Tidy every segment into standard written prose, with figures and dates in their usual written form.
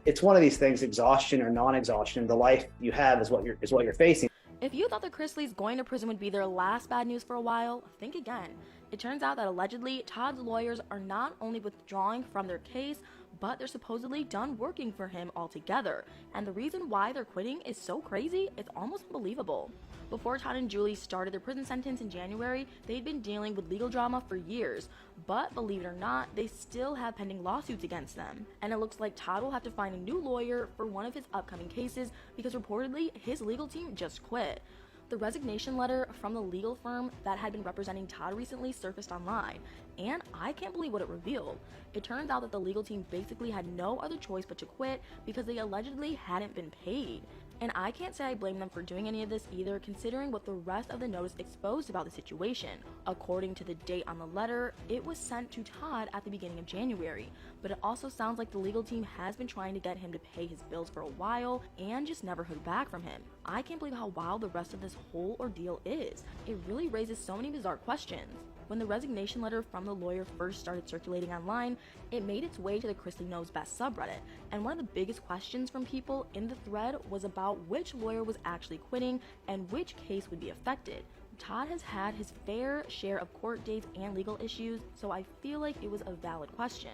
it's one of these things, exhaustion or non-exhaustion. The life you have is what you're facing. If you thought the Chrisleys going to prison would be their last bad news for a while, think again. It turns out that allegedly, Todd's lawyers are not only withdrawing from their case, but they're supposedly done working for him altogether. And the reason why they're quitting is so crazy, it's almost unbelievable. Before Todd and Julie started their prison sentence in January, they'd been dealing with legal drama for years. But believe it or not, they still have pending lawsuits against them. And it looks like Todd will have to find a new lawyer for one of his upcoming cases because reportedly his legal team just quit. The resignation letter from the legal firm that had been representing Todd recently surfaced online, and I can't believe what it revealed. It turns out that the legal team basically had no other choice but to quit because they allegedly hadn't been paid. And I can't say I blame them for doing any of this either, considering what the rest of the notice exposed about the situation. According to the date on the letter, it was sent to Todd at the beginning of January, but it also sounds like the legal team has been trying to get him to pay his bills for a while and just never heard back from him. I can't believe how wild the rest of this whole ordeal is. It really raises so many bizarre questions. When the resignation letter from the lawyer first started circulating online, it made its way to the Chrisley Knows Best subreddit, and one of the biggest questions from people in the thread was about which lawyer was actually quitting and which case would be affected. Todd has had his fair share of court dates and legal issues, so I feel like it was a valid question.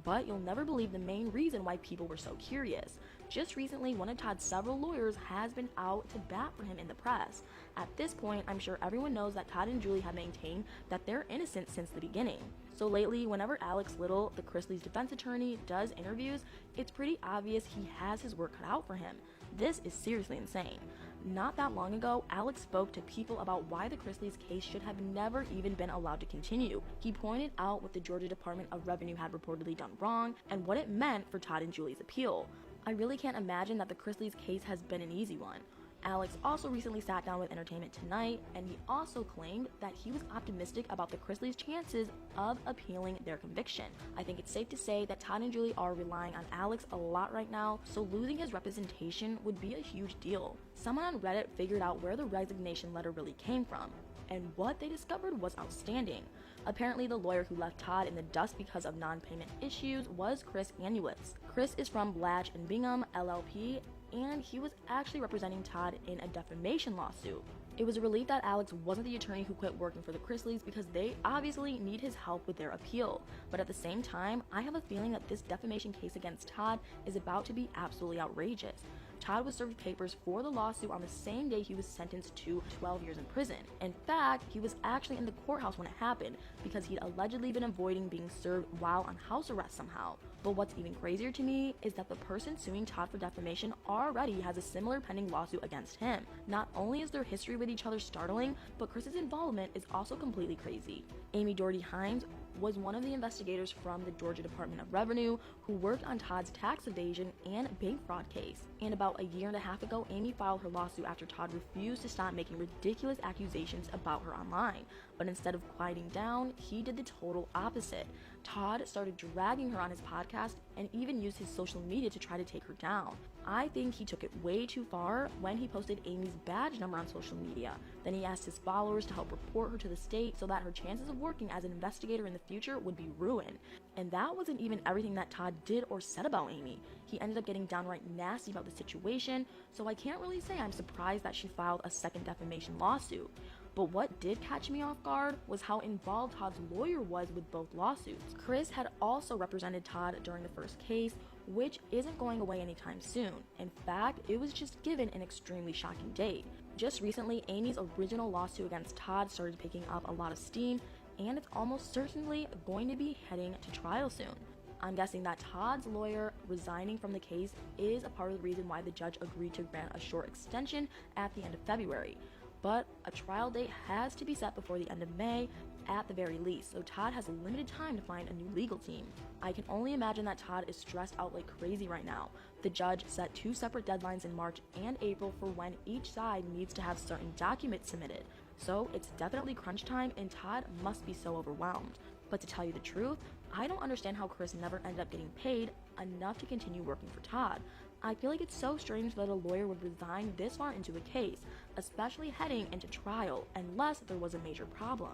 But you'll never believe the main reason why people were so curious. Just recently, one of Todd's several lawyers has been out to bat for him in the press. At this point, I'm sure everyone knows that Todd and Julie have maintained that they're innocent since the beginning. So lately, whenever Alex Little, the Chrisleys' defense attorney, does interviews, it's pretty obvious he has his work cut out for him. This is seriously insane. Not that long ago, Alex spoke to people about why the Chrisleys' case should have never even been allowed to continue. He pointed out what the Georgia Department of Revenue had reportedly done wrong and what it meant for Todd and Julie's appeal. I really can't imagine that the Chrisleys' case has been an easy one. Alex also recently sat down with Entertainment Tonight, and he also claimed that he was optimistic about the Chrisleys' chances of appealing their conviction. I think it's safe to say that Todd and Julie are relying on Alex a lot right now, so losing his representation would be a huge deal. Someone on Reddit figured out where the resignation letter really came from, and what they discovered was outstanding. Apparently, the lawyer who left Todd in the dust because of non-payment issues was Chris Anuitz. Chris is from Blatch and Bingham, LLP, and he was actually representing Todd in a defamation lawsuit. It was a relief that Alex wasn't the attorney who quit working for the Chrisleys because they obviously need his help with their appeal. But at the same time, I have a feeling that this defamation case against Todd is about to be absolutely outrageous. Todd was served papers for the lawsuit on the same day he was sentenced to 12 years in prison. In fact, he was actually in the courthouse when it happened because he'd allegedly been avoiding being served while on house arrest somehow. But what's even crazier to me is that the person suing Todd for defamation already has a similar pending lawsuit against him. Not only is their history with each other startling, but Chris's involvement is also completely crazy. Amy Doherty Hines was one of the investigators from the Georgia Department of Revenue who worked on Todd's tax evasion and bank fraud case. And about a year and a half ago, Amy filed her lawsuit after Todd refused to stop making ridiculous accusations about her online. But instead of quieting down, he did the total opposite. Todd started dragging her on his podcast and even used his social media to try to take her down. I think he took it way too far when he posted Amy's badge number on social media. Then he asked his followers to help report her to the state so that her chances of working as an investigator in the future would be ruined. And that wasn't even everything that Todd did or said about Amy. He ended up getting downright nasty about the situation, so I can't really say I'm surprised that she filed a second defamation lawsuit. But what did catch me off guard was how involved Todd's lawyer was with both lawsuits. Chris had also represented Todd during the first case, which isn't going away anytime soon. In fact, it was just given an extremely shocking date. Just recently, Amy's original lawsuit against Todd started picking up a lot of steam, and it's almost certainly going to be heading to trial soon. I'm guessing that Todd's lawyer resigning from the case is a part of the reason why the judge agreed to grant a short extension at the end of February. But a trial date has to be set before the end of May at the very least, so Todd has limited time to find a new legal team. I can only imagine that Todd is stressed out like crazy right now. The judge set 2 separate deadlines in March and April for when each side needs to have certain documents submitted. So it's definitely crunch time and Todd must be so overwhelmed. But to tell you the truth, I don't understand how Chris never ended up getting paid enough to continue working for Todd. I feel like it's so strange that a lawyer would resign this far into a case, especially heading into trial, unless there was a major problem.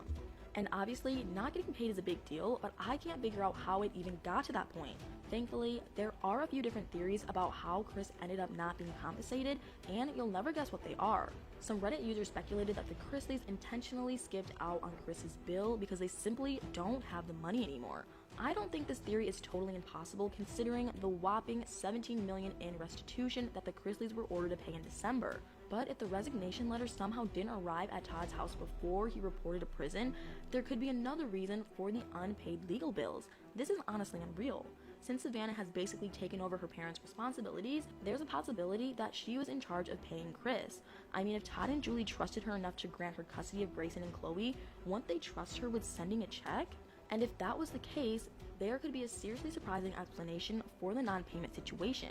And obviously, not getting paid is a big deal, but I can't figure out how it even got to that point. Thankfully, there are a few different theories about how Chris ended up not being compensated, and you'll never guess what they are. Some Reddit users speculated that the Chrisleys intentionally skipped out on Chris's bill because they simply don't have the money anymore. I don't think this theory is totally impossible considering the whopping $17 million in restitution that the Chrisleys were ordered to pay in December. But if the resignation letter somehow didn't arrive at Todd's house before he reported to prison, there could be another reason for the unpaid legal bills. This is honestly unreal. Since Savannah has basically taken over her parents' responsibilities, there's a possibility that she was in charge of paying Chris. I mean, if Todd and Julie trusted her enough to grant her custody of Grayson and Chloe, wouldn't they trust her with sending a check? And if that was the case, there could be a seriously surprising explanation for the non-payment situation.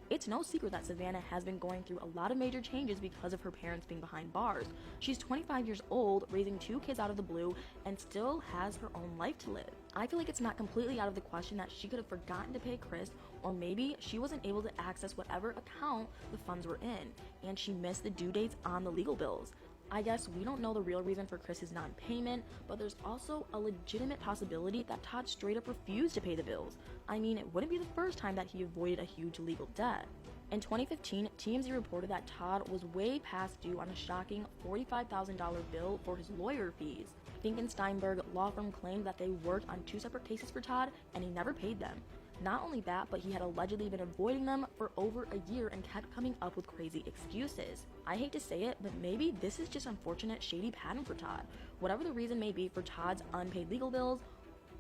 It's no secret that Savannah has been going through a lot of major changes because of her parents being behind bars. She's 25 years old, raising 2 kids out of the blue, and still has her own life to live. I feel like it's not completely out of the question that she could have forgotten to pay Chris, or maybe she wasn't able to access whatever account the funds were in, and she missed the due dates on the legal bills. I guess we don't know the real reason for Chris's non-payment, but there's also a legitimate possibility that Todd straight up refused to pay the bills. I mean, it wouldn't be the first time that he avoided a huge legal debt. In 2015, TMZ reported that Todd was way past due on a shocking $45,000 bill for his lawyer fees. Finkensteinberg law firm claimed that they worked on 2 separate cases for Todd, and he never paid them. Not only that, but he had allegedly been avoiding them for over a year and kept coming up with crazy excuses. I hate to say it, but maybe this is just unfortunate shady pattern for Todd. Whatever the reason may be for Todd's unpaid legal bills,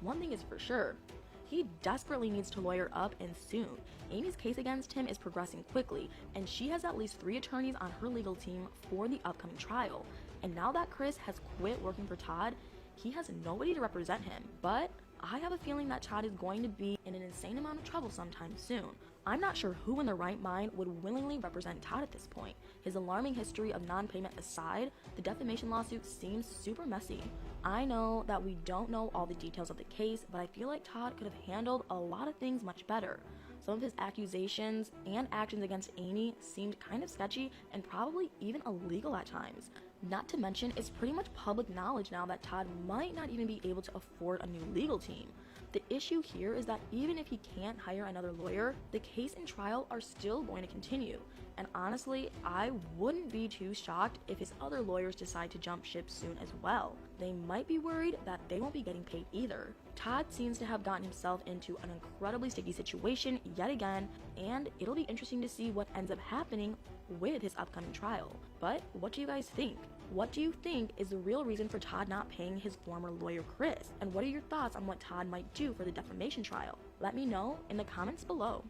one thing is for sure. He desperately needs to lawyer up, and soon. Amy's case against him is progressing quickly, and she has at least 3 attorneys on her legal team for the upcoming trial. And now that Chris has quit working for Todd, he has nobody to represent him. But I have a feeling that Todd is going to be in an insane amount of trouble sometime soon. I'm not sure who in their right mind would willingly represent Todd at this point. His alarming history of non-payment aside, the defamation lawsuit seems super messy. I know that we don't know all the details of the case, but I feel like Todd could have handled a lot of things much better. Some of his accusations and actions against Amy seemed kind of sketchy and probably even illegal at times. Not to mention, it's pretty much public knowledge now that Todd might not even be able to afford a new legal team. The issue here is that even if he can't hire another lawyer, the case and trial are still going to continue. And honestly, I wouldn't be too shocked if his other lawyers decide to jump ship soon as well. They might be worried that they won't be getting paid either. Todd seems to have gotten himself into an incredibly sticky situation yet again, and it'll be interesting to see what ends up happening with his upcoming trial. But what do you guys think? What do you think is the real reason for Todd not paying his former lawyer Chris? And what are your thoughts on what Todd might do for the defamation trial? Let me know in the comments below.